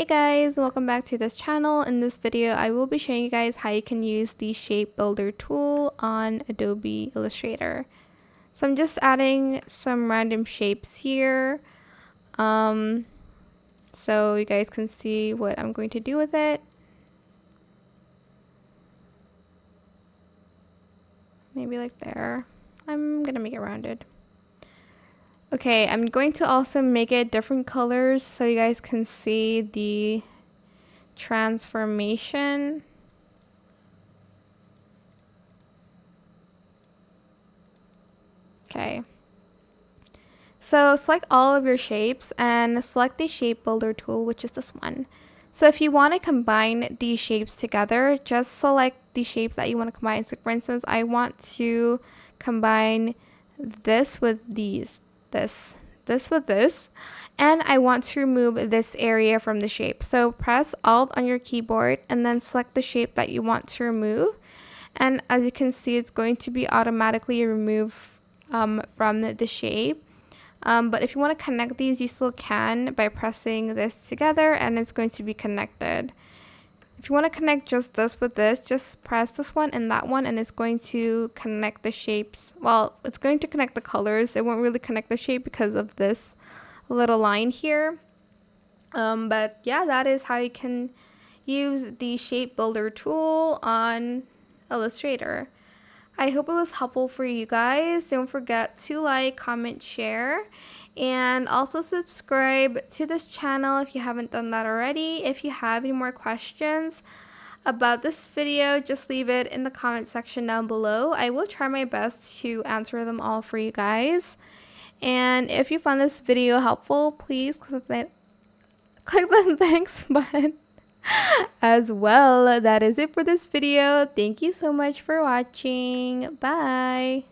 Guys, welcome back to this channel. In this video I will be showing you guys how you can use the shape builder tool on Adobe Illustrator. So I'm just adding some random shapes here so you guys can see what I'm going to do with it. Maybe like there. I'm gonna make it rounded. Okay, I'm going to also make it different colors so you guys can see the transformation. Okay. So select all of your shapes and select the shape builder tool, which is this one. So if you want to combine these shapes together, just select the shapes that you want to combine. So for instance, I want to combine this with these. This with this, and I want to remove this area from the shape. So press Alt on your keyboard and then select the shape that you want to remove, and as you can see, it's going to be automatically removed from the shape. But if you want to connect these, you still can by pressing this together, and it's going to be connected. If you want to connect just this with this, just press this one and that one, and it's going to connect the shapes. Well, it's going to connect the colors. It won't really connect the shape because of this little line here. But yeah, that is how you can use the shape builder tool on Illustrator. I hope it was helpful for you guys. Don't forget to like, comment, share, and also subscribe to this channel if you haven't done that already. If you have any more questions about this video, just leave it in the comment section down below. I will try my best to answer them all for you guys. And if you found this video helpful, please click the thanks button as well. That is it for this video. Thank you so much for watching. Bye.